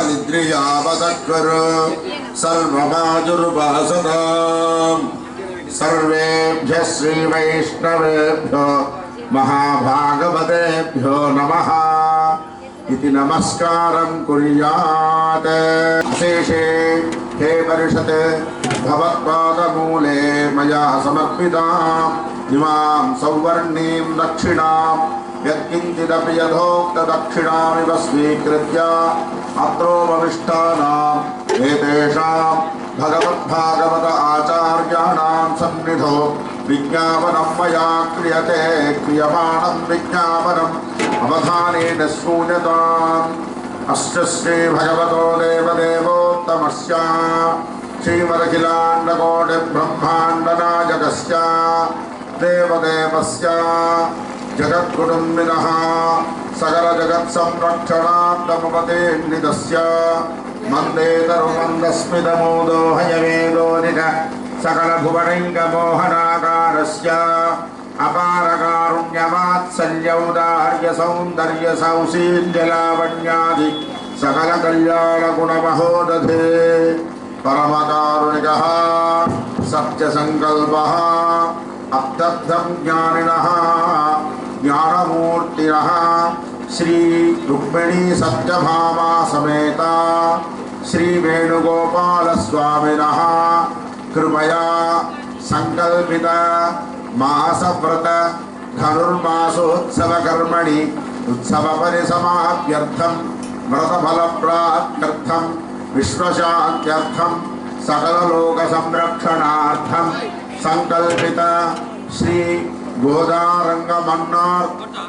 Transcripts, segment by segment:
निद्रियावतक्वर सर्वमाजुर्भासताम् सर्वेभ्यः श्रीवैष्णवेभ्यो महाभागवतेभ्यो नमः इति नमस्कारं कुर्यात्। अशेषे हे परिषत् भवत्पादमूले मया समर्पिताम् इमां सौवर्णीं दक्षिणां यत्किञ्चिदपि यथोक्तदक्षिणामिव स्वीकृत्य अत्रोपविष्टानाम् एतेषां भगवद्भागवत आचार्याणां सन्निधौ विज्ञापनं मया क्रियते। क्रियमाणं विज्ञापनम् अवधानेन श्रूयताम्। अस्य श्रीभगवतो देवदेवोत्तमस्य श्रीमदखिलाण्डकोटिब्रह्माण्डनायकस्य देवदेवस्य जगत्कुटुम्बिनः सकलजगत्संरक्षणार्थमुपतेन्निधस्य मन्देतरुमन्दस्मितमोदोहयवेदोदित सकलभुवनैकमोहनाकारस्य अपारकारुण्यवात्सल्यौदार्यसौन्दर्यसौशील्यलावण्यादि सकलकल्याणगुणमहोदधे परमकारुणिकः सत्यसङ्कल्पः अब्दब्धं ज्ञानिनः ज्ञानमूर्तिनः श्री रुक्मिणी सत्यभामा समेता श्री वेणुगोपालस्वामिनः कृपया संकल्पित मासव्रत धनुर्मासोत्सव कर्मणि उत्सव परिसमाप्त्यर्थं व्रतफलप्राप्त्यर्थं विश्वशान्त्यर्थं सकललोक संरक्षणार्थं संकल्पित श्री गोदारंगमन्नार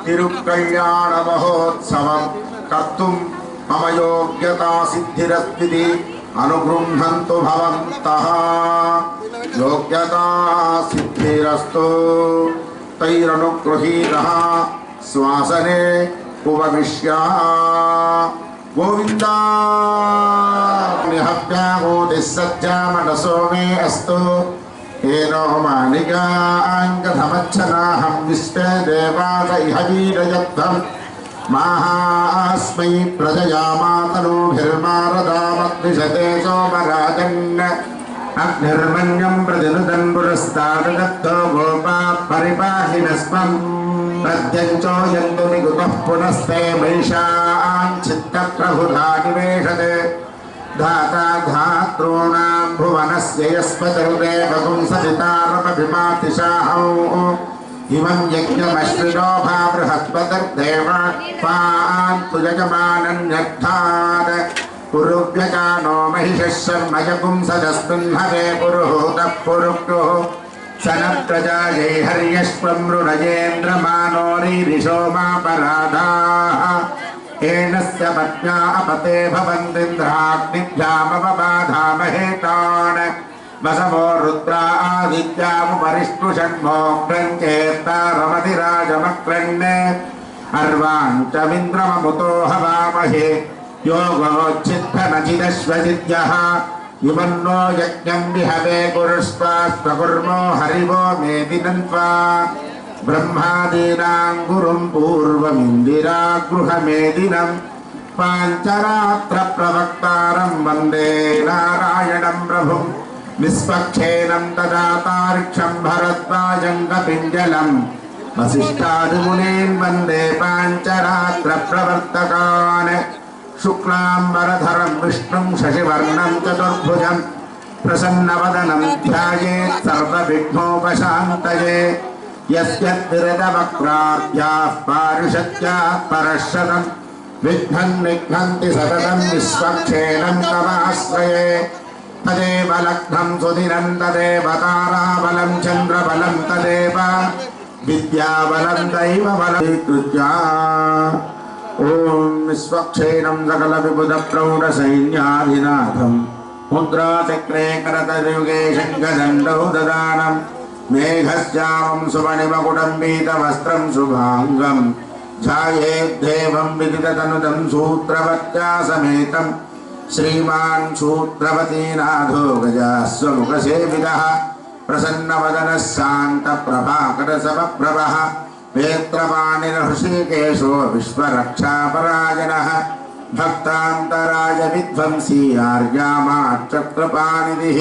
तिरुकल्याण महोत्सवं कर्तुं मम योग्यता सिद्धिरस्ति अनुगृह्णन्तु भवन्तः। योग्यता सिद्धिरस्तु तैरनुगृहीतः श्वासने उपविश्य गोविन्द हव्यामोदिः सज्जामनसो मे अस्तु येनो मानिकाङ्गधमच्छनाहं विश्वे देवास इह वीरयध्वम् माहास्मै प्रजया मातनोभिर्मारदामद्विषते सोमराजन् अग्निर्मन्यं प्रतिनुदन् पुरस्ताददत्तो गोपा परिपाहि नस्मं प्रत्यञ्चो यन्तु निकुतः पुनस्ते महिषान् चित्तप्रभुधा निवेशते धाता धातॄणां भुवनस्य यस्पतिर्देवगुं सवितारमभिमातिशाहौ इमं यज्ञमश्विनोभा बृहस्पतिर्देवा पान्तु यजमानन्यर्थात् पुरुव्यजानो महिषः शर्मयपुंसदस्मिन्हवे पुरुहूतः पुरुक्तुः शनप्रजायै हर्यश्वं मृणयेन्द्रमानो रीरिषोमापराधाः एनस्य पत्न्या अपते भवन्तीन्द्राग्निभ्यामवबाधामहे तान् वसवो रुद्रा आदित्यामुपरिष्टुषण्मोऽग्रं चेत्तारमतिराजमक्रन् अर्वाञ्चमिन्द्रममुतो हवामहे योगोच्छित्तमचिदश्वजिद्यः युमन्नो यज्ञं विहवे कुरुष्वास्त्वकुर्मो हरिवो मेदिनं त्वा ब्रह्मादीनां गुरुं पूर्वमिन्दिरा गृहमेदिनं पाञ्चरात्र प्रवक्तारं वन्दे नारायणं प्रभुं निष्पक्षेनं तदातार्क्षं भरद्वाजं कपिञ्जलं वसिष्ठादिमुनीन् वन्दे पाञ्चरात्र प्रवर्तकान् शुक्लाम्बरधरं विष्णुं शशिवर्णं चतुर्भुजं प्रसन्नवदनं ध्यायेत् सर्वविघ्नोपशान्तये यस्यद्विरदवक्त्राद्याः पारुषत्याः परश्शतं विघ्नं निघ्नन्ति सततं विश्वक्षेणं तमाश्रये तदेव लग्नं सुदिनं तदेव ताराबलं चन्द्रबलं तदेव विद्याबलं दैवबलं स्वीकृत्य ॐ विश्वक्षेणं सकलविबुधप्रौढसैन्याधिनाथं मुद्राचक्रे करतयुगे शङ्खदण्डौ ददानं मेघश्यामं सुमणिमकुटं पीतवस्त्रं शुभाङ्गं ध्यायेद्देवं विदिततनुतं सूत्रवत्या समेतं श्रीमान् सूत्रवतीनाथो गजास्वमुखसेवितः प्रसन्नवदनः शान्तप्रभाकरसमप्रभः वेत्रपाणिर्हृषीकेशो विश्वरक्षापरायणः भक्तान्तराय विध्वंसी आर्यामाक्षकृपानिधिः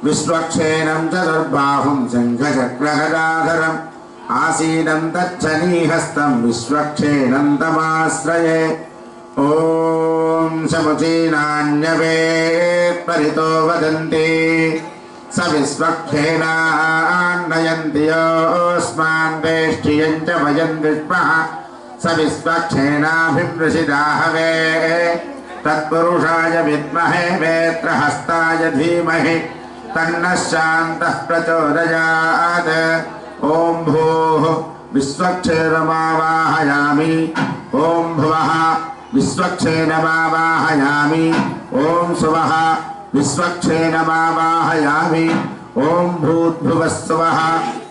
विश्वक्षेणं चतुर्बाहुं शङ्खचक्रगदाधरम् आसीनं तच्छनीहस्तं विश्वक्षेणं तमाश्रये ॐ समुचीनान्यवेत् परितो वदन्ति स विश्वक्षेणान्नयन्ति योऽस्मान् वेष्टियं च भजन्ति स्मः स विश्वक्षेणाभिवृषिदाहवे तत्पुरुषाय विद्महे वेत्रहस्ताय धीमहि तन्नः शान्तः प्रचोदयात् ॐ भूः विश्वक्षेणमावाहयामि ॐ भुवः विश्वक्षेणमावाहयामि ॐ सुवः विश्वक्षेणमावाहयामि ॐ भूद्भुवः सुवः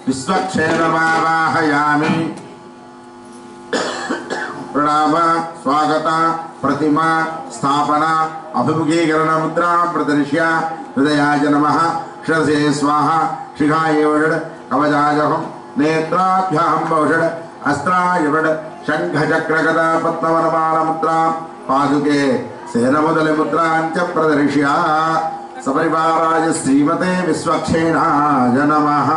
विश्वक्षेणमावाहयामि प्रणाम स्वागत प्रतिमा स्थापना अभिमुखीकरण मुद्रा प्रदर्श्य हृदयाय नमः शिरसे स्वाहा शिखाय वषट् कवचाय नेत्राभ्यां वषट् अस्त्राय वषट् शङ्खचक्रगदा पद्मवनमाल मुद्रा पादुके सेनमुदल मुद्राञ्च प्रदर्श्य सपरिवाराय श्रीमते विश्वक्षेणाय नमः।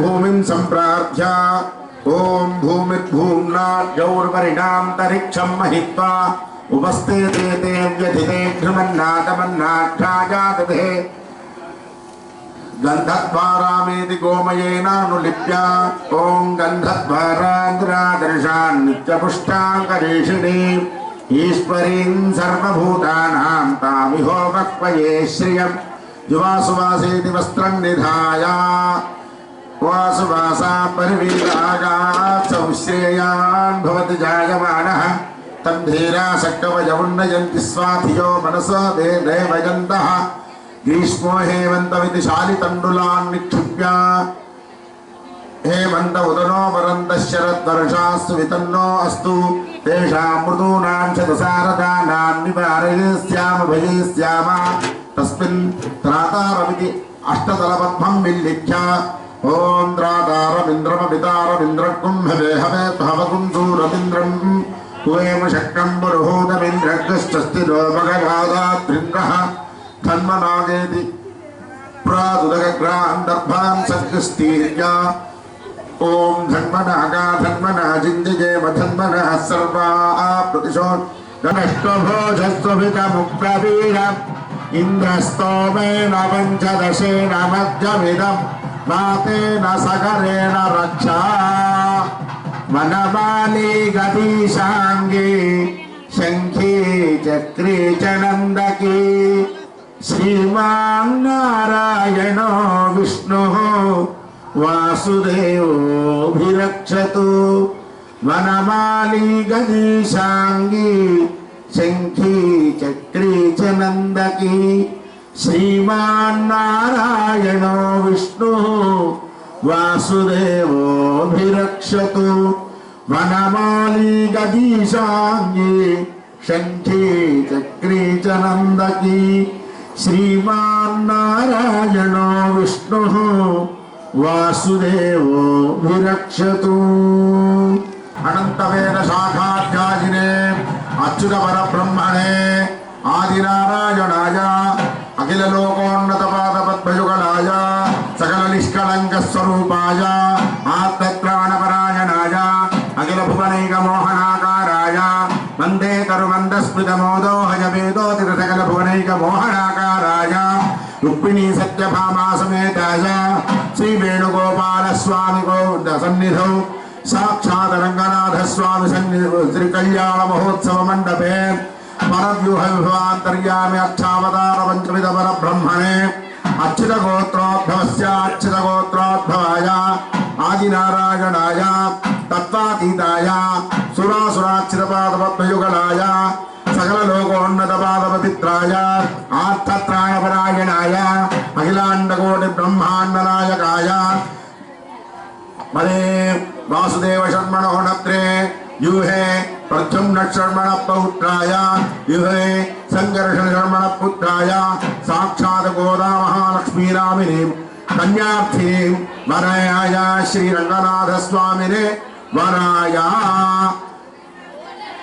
भूमिं सम्प्रार्थ्य ॐ भूमिर्भूम्नाद्यौर्वरिणान्तरिक्षं महित्वा उपस्थिते ते व्यथिते घृमन्नाथमन्नाथ्याजातते गन्धद्वारामेति गोमयेनानुलिप्य ॐ गन्धद्वारान्द्रादर्शान् नित्यपुष्टाङ्करेषिणीं ईश्वरीं सर्वभूतानां तामिहोपक्वये श्रियम् युवासुवासेति वस्त्रं निधाय वासुवासा परिवीरागात् संश्रेयान् भवति जायमानः तं धीरा शक्कवयमुन्नयन्ति स्वाधियो मनसो देवयन्तः ग्रीष्मो हेमन्तमिति शालितण्डुलान् निक्षिप्य हेमन्त उदनो वरन्तः शरद्वर्षास्तु वितन्नो अस्तु तेषां मृदूनां शतसारदानां निवारयिष्याम भजयिष्याम तस्मिन् त्रातारमिति अष्टतलपद्मं विल्लिख्य ॐ त्रातारमिन्द्रमपितारमिन्द्रकुं हवे भवकुं सूरमिन्द्रं कुवेम शक्रं पुरुहूतमिन्द्रग्रश्चस्तिरो मघनादाद्रिन्द्रः धन्मनागेति प्रादुदग्रान्दर्भां सद्गस्तीर्य ॐ धन्मनागा धन्मना जिञ्जयेम धन्मनः सर्वा प्रतिशो गणष्टभोजस्वभितमुप्रवीरम् इन्द्रस्तोमेन पञ्चदशेन मध्यमिदं मातेन सकरेण रक्षा वनमाली गतीशाङ्गी शङ्खी चक्री च नन्दकी श्रीमान्नारायणो विष्णुः वासुदेवोऽभिरक्षतु वनमाली गतीशाङ्गी शङ्खी चक्री च नन्दकी श्रीमान्नारायणो विष्णुः वासुदेवोऽभिरक्षतु वनमाली गदीशाङ्गी शङ्खी चक्री च नन्दकी श्रीमान्नारायणो विष्णुः वासुदेवोऽभिरक्षतु। अनन्तवेद शाखाध्यायिने अच्युत परब्रह्मणे आदिनारायणाय अखिल लोकोन्नतपादपद्मयुगलाय सकल निष्कलंक स्वरूपाय आत्मत्राणपरायणाय अखिल भुवनैक मोहनाकाराय वन्दे तरुमन्दस्मृतमोदो हयवेदोतित सकल भुवनैक मोहनाकाराय रुक्मिणी सत्यभामा समेताय श्री वेणुगोपाल स्वामी गोविंद सन्निधौ साक्षात् रंगनाथ स्वामी सन्निधौ श्री कल्याण महोत्सव मंडपे परव्यूह विभवान्तर्यामि अक्षावतार पंचविध पर ब्रह्मणे अच्युत गोत्रोद्भवस्य अच्युत गोत्रोद्भवाय आदिनारायणाय तत्त्वातीताय सुरासुराच्युतपादपद्मयुगलाय सकल लोकोन्नतपादपवित्राय आत्मत्राणपरायणाय अखिलाण्डकोटि ब्रह्माण्डनायकाय मरे वासुदेव शर्मणो नत्रे यूहे प्रद्युम्न शर्मण पौत्राय यूहे संघर्षण शर्मण पुत्राय साक्षात् गोदा महालक्ष्मी रामिनी कन्यार्थी वराय श्री रंगनाथ स्वामिने वराय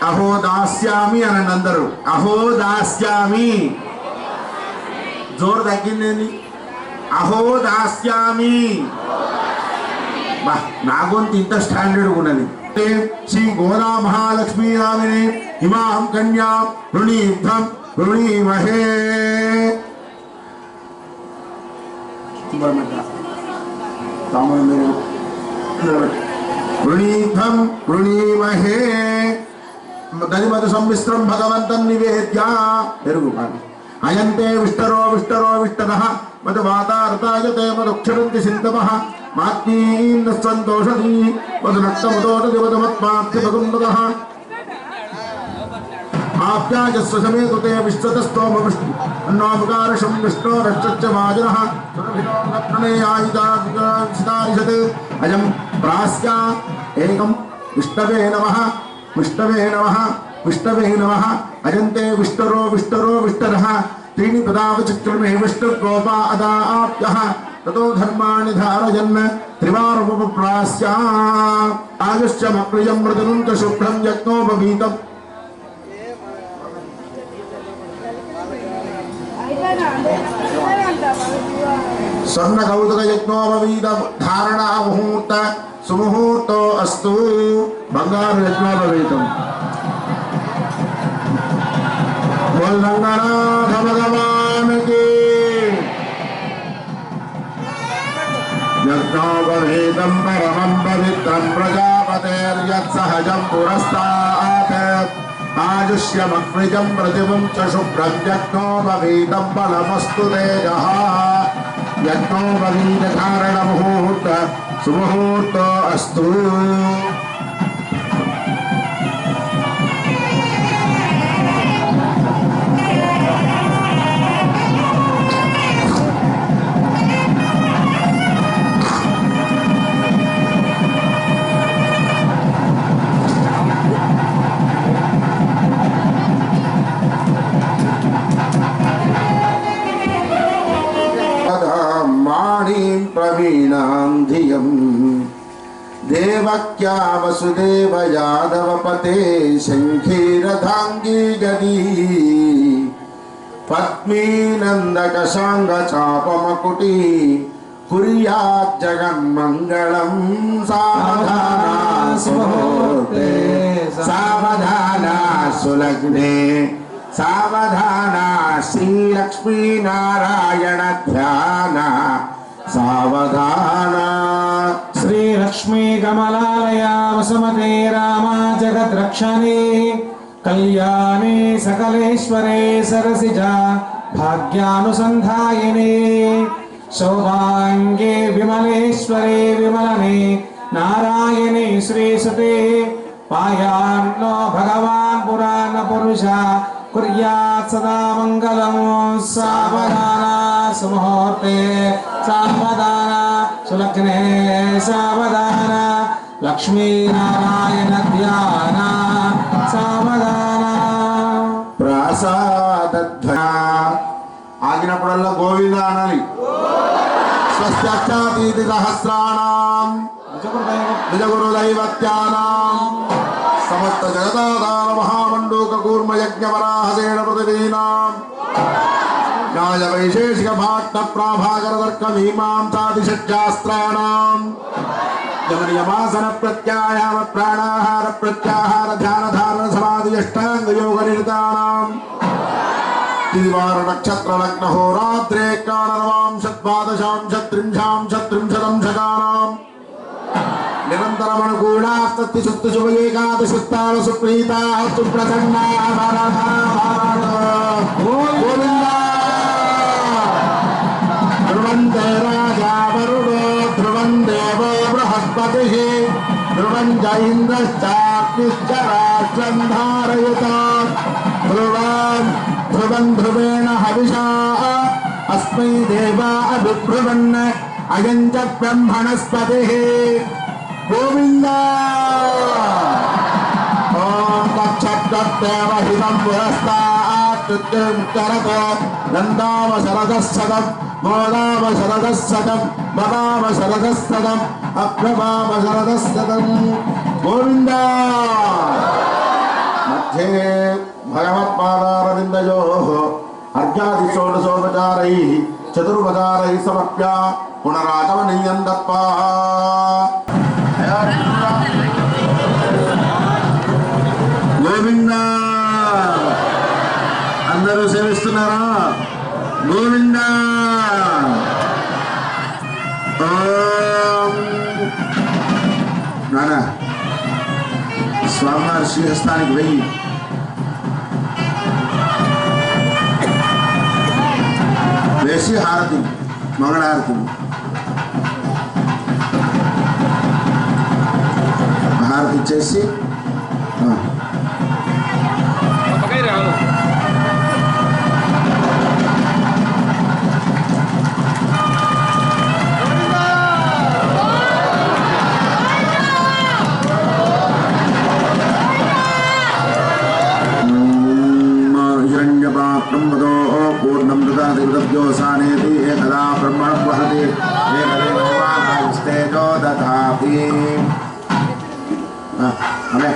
अहो दास्यामि అని అందరూ అహో దాస్యామి జోర్ తగ్గిందేంది అహో దాస్యామి నా గొంతు ఇంత స్టాండర్డ్ ఉన్నది శ్రీ గోదా మహాలక్ష్మీ రామిని హిమాం కన్యా వృణీర్థం వృణీమహే వృణీర్థం వృణీమహే దధిమధు సంమిశ్రం భగవంతం నివేద్య పెరుగు అయంతే విష్టరో విష్టరో విష్టరః మధు వాతార్తాయతే మధుక్షరంతి సింధవః మాత్మీం సంతోషది మధు నక్తముదోషది మధుమత్మాప్తి భగుందః ఆప్యాయస్వ సమేతుతే విశ్వతస్తోమ విష్ణు అన్నోముకారషం విష్ణో రక్షచ్చ వాజనః ప్రణేయాయిదారిషత్ అయం ప్రాస్య ఏకం విష్ణవే నమః విష్ణవే నమః విష్ణవే నమః అజంతే విష్టరో విష్టరో విష్టరః त्रीणि पदावचित्रमे विष्णुर्गोपा अदाप्यः ततो धर्माणि धारयन् त्रिवारमुपप्रास्य आयुष्यमप्रियं मृदुं च शुभ्रं यज्ञोपवीतम् स्वर्णकौतुक यज्ञोपवीत धारणा मुहूर्त सुमुहूर्तो अस्तु बंगारु यज्ञोपवीतम् बोल रंगनाथ भगवान की यज्ञोपवीतं परमं पवित्रं प्रजापतेर्यत्सहजं पुरस्तात् आयुष्यमग्निजं प्रतिमं च शुभ्रं यज्ञोपवीतं बलमस्तु तेजः यज्ञोपवीतधारणमुहूर्त सुमुहूर्तो अस्तु प्रवीणां धियं देवक्या वसुदेव यादवपते शङ्खीरथाङ्गी गदी पद्मी नन्दकशाङ्गचापमकुटी कुर्यात् जगन्मङ्गलं सावधाना सुमुहूर्ते सावधाना सुलग्ने सावधाना श्रीलक्ष्मी नारायण ध्यान सावधाना श्री लक्ष्मी कमलालया वसुमते रामा जगद्रक्षणे कल्याणे सकलेश्वरे सरसिजा भाग्यानुसंधायिने सौभाग्ये विमलेश्वरे विमलने नारायणे श्रीसुते पायान्नो भगवान् पुराण पुरुषा कुर्यात् सदा मंगलं सावधाना सुमुहूर्ते सावधाना सुलग्ने सावधाना लक्ष्मी नारायण ध्यान सावधाना प्रसादध्वजा आगिनప్పుడల్లా గోవింద అనాలి స్వస్త్యాక్షాతీతి సహస్రాణం నిజగురు దైవత్యానాం समस्त जगदाधार महामंडूक कूर्म यज्ञ वराहसेन पृथिवीनां न्याय वैशेषिक भाट्ट प्राभाकर तर्क मीमांसादिषट्शास्त्राणां यमनियमासन प्रत्यायाम प्राणाहार प्रत्याहार ध्यान धारण समाधि अष्टांग योग निरतानां तिवार नक्षत्र लग्न होरात्रे कारणवां शतद्वादशां शत्रिंशां शत्रिंशतं शकानां निरंतरमनुकूलास्तत्ति सुत्ति शुभ एकादशुत्ताल सुप्रीता सुप्रसन्ना भारता गोविंद ध्रुवन्ते राजा वरुणो ध्रुवं देवो बृहस्पतिः ध्रुवं च इन्द्रश्चाग्निश्च राष्ट्रं धारयतात् ध्रुवं ध्रुवेण हविषा अस्मै देवा अभिब्रुवन् अयं च ब्रह्मणस्पतिः గోవింద ఓం తచ్చట్టేవహితం పురస్తాత్తుత్తరత నందామ శరదస్సదం మోదామ శరదస్సదం మదామ శరదస్సదం అభ్రమామ శరదస్సదం గోవింద మధ్యే భగవత్పాదారవిందయోః అర్ఘ్యాది షోడశోపచారైః చతుర్పచారైః సమర్ప్య పునరాగమనీయం దత్వా గోవింద అందరూ సేవిస్తున్నారా గోవింద నానా స్వామివారి శ్రీహస్తానికి వెయ్యి వేసి హారతి మంగళహారతి హారతి ఇచ్చేసి पूर्णं ददाति एकदा ब्रह्मणं वहति एकदेवानायस्तेजो दधाति हमें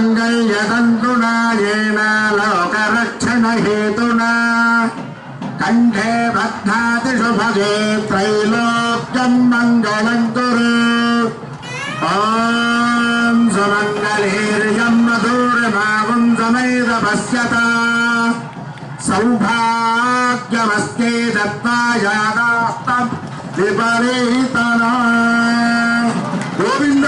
माङ्गल्यतन्तुना येन लोकरक्षणहेतुना कंठे बध्नाति शुभगे त्रैलोक्यं मङ्गलं कुरु ॐ सुमङ्गलेर्यं मधुरमावं समेत पश्यता सौभाग्यमस्ते दत्ता यादास्तं विपरीतना गोविन्द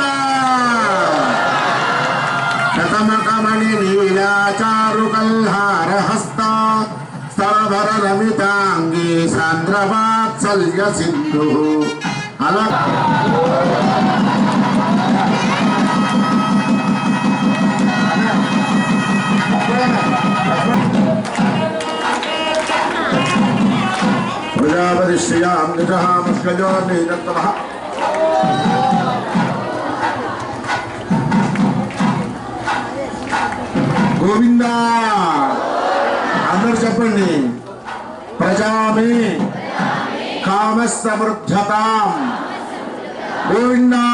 शतमकमणि नीलाचारुकल्हारहस्ता स्तवररमिताङ्गी सान्द्रवात्सल्य सिन्धुः प्रजापति श्रियां निजः मुष्कजो निदत्तमः गोविंदा అందరూ చెప్పండి ప్రజామే కామ సమృద్ధతాం గోవిందా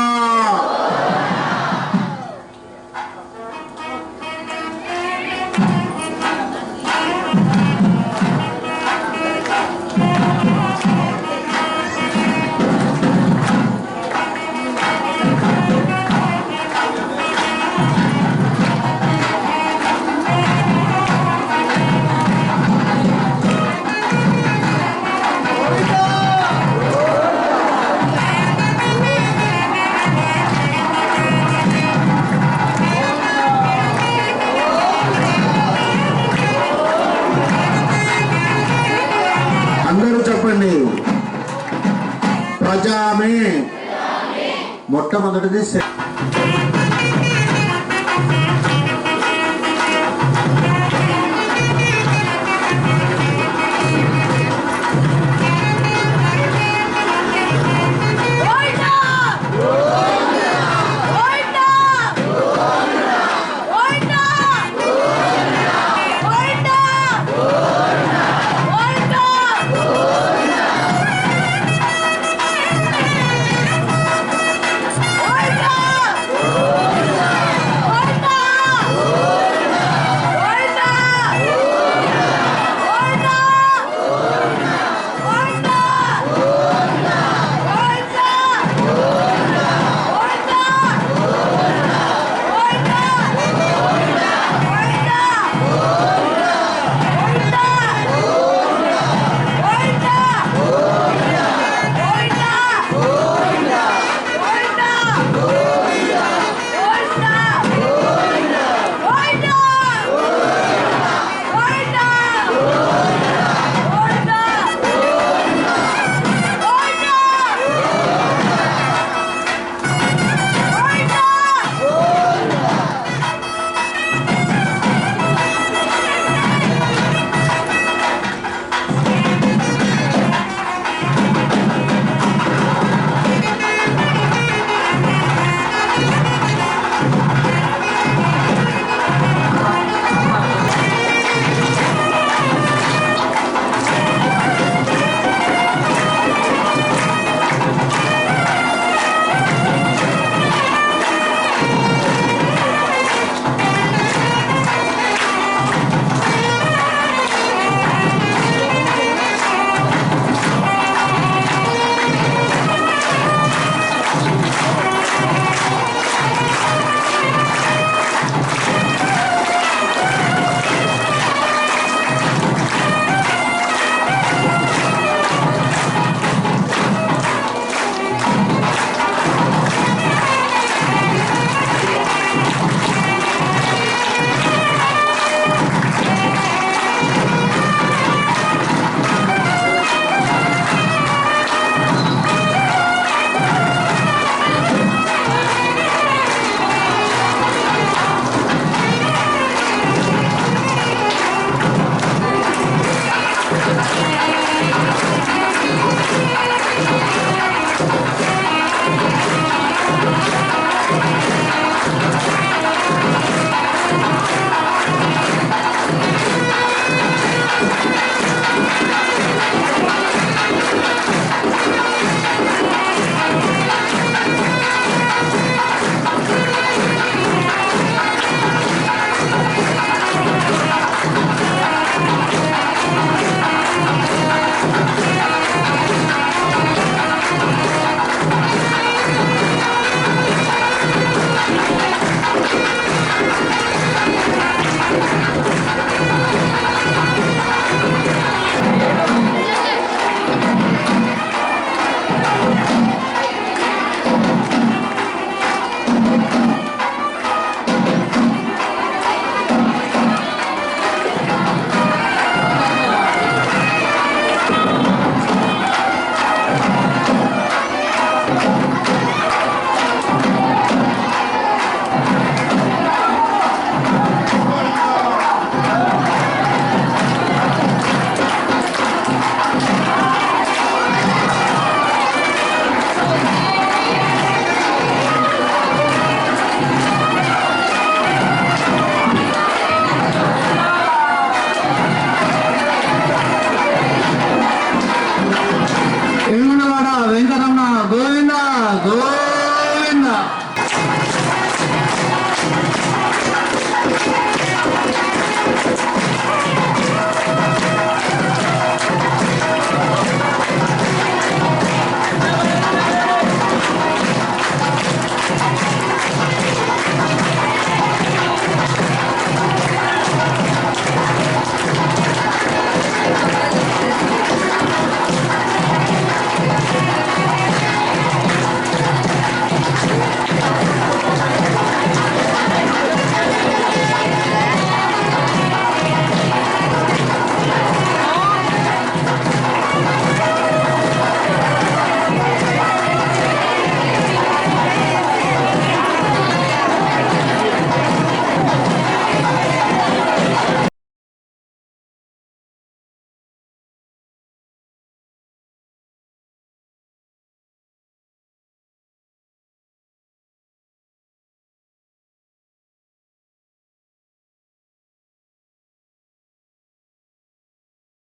ప్రజామే మొట్టమొదటిది